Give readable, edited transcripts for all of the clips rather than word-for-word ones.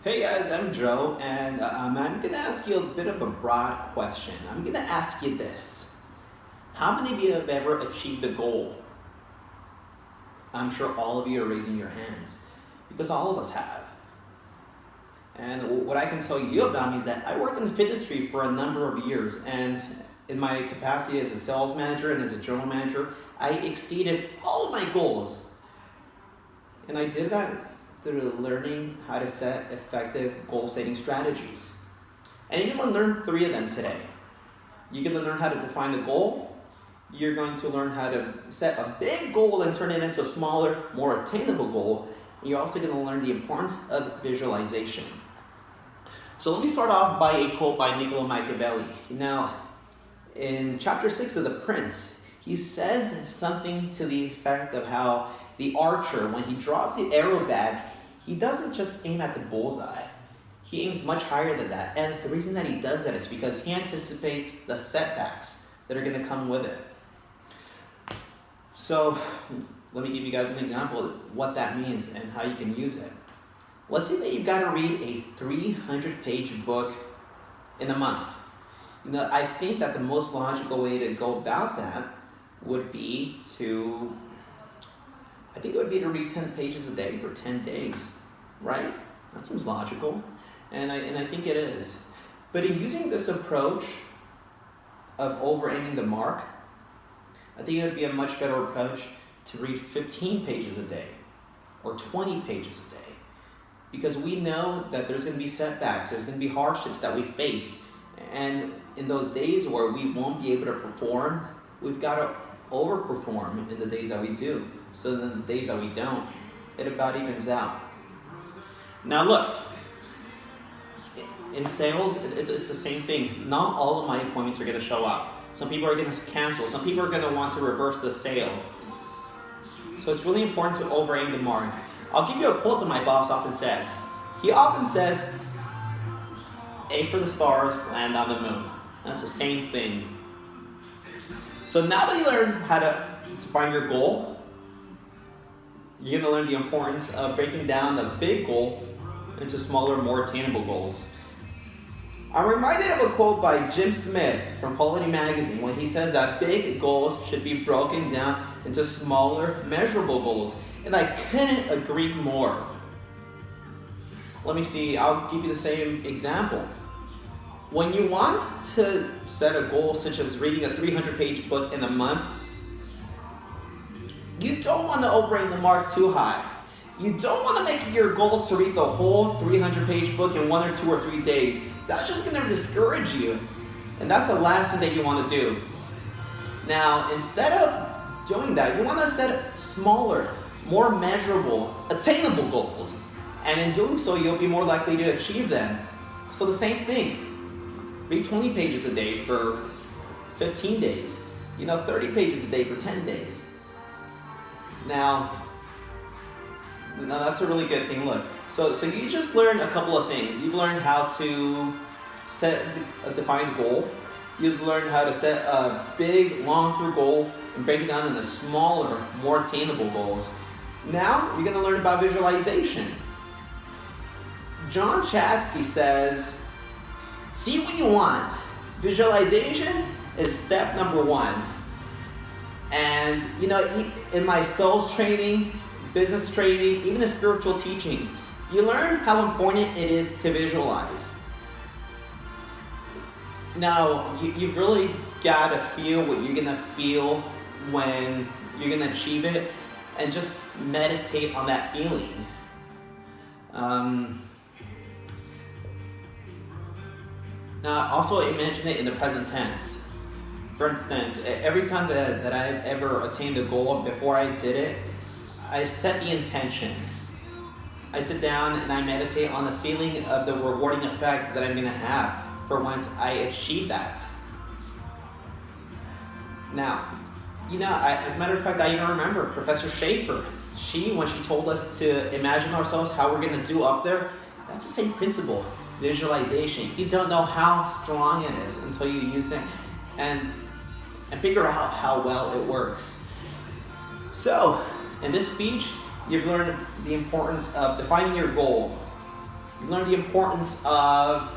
Hey guys, I'm Joe, and I'm going to ask you a bit of a broad question. I'm going to ask you this. How many of you have ever achieved a goal? I'm sure all of you are raising your hands, because all of us have. And what I can tell you about me is that I worked in the fitness industry for a number of years, and in my capacity as a sales manager and as a general manager, I exceeded all of my goals. And I did that through learning how to set effective goal-setting strategies. And you're going to learn 3 of them today. You're going to learn how to define the goal. You're going to learn how to set a big goal and turn it into a smaller, more attainable goal. And you're also going to learn the importance of visualization. So let me start off by a quote by Niccolo Machiavelli. Now, in chapter 6 of The Prince, he says something to the effect of how the archer, when he draws the arrow back, he doesn't just aim at the bullseye. He aims much higher than that. And the reason that he does that is because he anticipates the setbacks that are going to come with it. So let me give you guys an example of what that means and how you can use it. Let's say that you've got to read a 300-page book in a month. I think that the most logical way to go about that would be to read 10 pages a day for 10 days, right? That seems logical, and I think it is. But in using this approach of over-aiming the mark, I think it would be a much better approach to read 15 pages a day or 20 pages a day, because we know that there's going to be setbacks, there's going to be hardships that we face, and in those days where we won't be able to perform, we've got to overperform in the days that we do. So then the days that we don't, it about evens out. Now look, in sales, it's the same thing. Not all of my appointments are going to show up. Some people are going to cancel. Some people are going to want to reverse the sale. So it's really important to over-aim the mark. I'll give you a quote that my boss often says. He often says, aim for the stars, land on the moon. That's the same thing. So now that you learn how to find your goal, you're going to learn the importance of breaking down the big goal into smaller, more attainable goals. I'm reminded of a quote by Jim Smith from Quality Magazine when he says that big goals should be broken down into smaller, measurable goals. And I couldn't agree more. Let me see, I'll give you the same example. When you want to set a goal such as reading a 300-page book in a month, you don't want to over-aim the mark too high. You don't want to make it your goal to read the whole 300-page book in 1 or 2 or 3 days. That's just going to discourage you. And that's the last thing that you want to do. Now, instead of doing that, you want to set smaller, more measurable, attainable goals. And in doing so, you'll be more likely to achieve them. So the same thing. Read 20 pages a day for 15 days. 30 pages a day for 10 days. Now that's a really good thing. Look, so you just learned a couple of things. You've learned how to set a defined goal. You've learned how to set a big, long-term goal and break it down into smaller, more attainable goals. Now you're going to learn about visualization. John Chadsky says, see what you want. Visualization is step number 1. And in my sales training, business training, even the spiritual teachings, you learn how important it is to visualize. Now, you've really got to feel what you're going to feel when you're going to achieve it, and just meditate on that feeling. Now, also imagine it in the present tense. For instance, every time that I've ever attained a goal, before I did it, I set the intention. I sit down and I meditate on the feeling of the rewarding effect that I'm going to have for once I achieve that. Now, as a matter of fact, I even remember Professor Schaefer. When she told us to imagine ourselves how we're going to do up there, that's the same principle, visualization. You don't know how strong it is until you use it and figure out how well it works. So, in this speech, you've learned the importance of defining your goal, You learn the importance of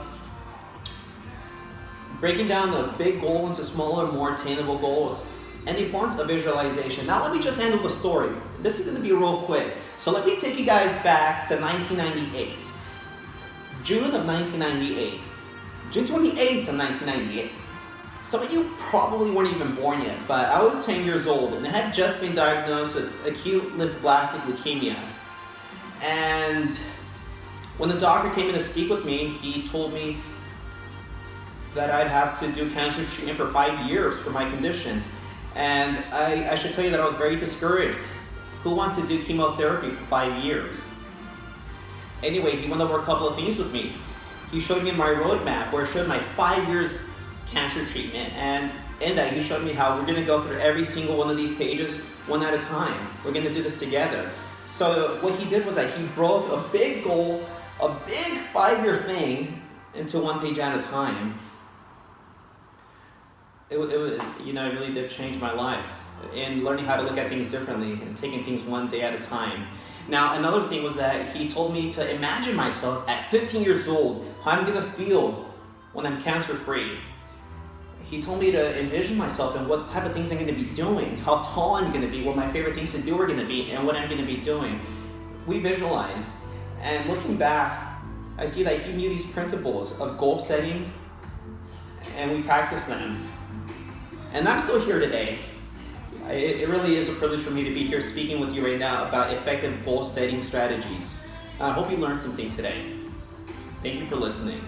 breaking down the big goal into smaller, more attainable goals, and the importance of visualization. Now let me just end with a story. This is going to be real quick. So let me take you guys back to 1998. June of 1998. June 28th of 1998. Some of you probably weren't even born yet, but I was 10 years old and I had just been diagnosed with acute lymphoblastic leukemia. And when the doctor came in to speak with me, he told me that I'd have to do cancer treatment for 5 years for my condition. And I should tell you that I was very discouraged. Who wants to do chemotherapy for 5 years? Anyway, he went over a couple of things with me. He showed me my roadmap where it showed my 5 years cancer treatment, and in that he showed me how we're gonna go through every single one of these pages one at a time. We're gonna do this together. So what he did was that he broke a big goal, a big 5-year thing into one page at a time. It was, it really did change my life in learning how to look at things differently and taking things one day at a time. Now, another thing was that he told me to imagine myself at 15 years old, how I'm gonna feel when I'm cancer-free. He told me to envision myself and what type of things I'm gonna be doing, how tall I'm gonna be, what my favorite things to do are gonna be, and what I'm gonna be doing. We visualized, and looking back, I see that he knew these principles of goal setting, and we practiced them. And I'm still here today. It really is a privilege for me to be here speaking with you right now about effective goal setting strategies. I hope you learned something today. Thank you for listening.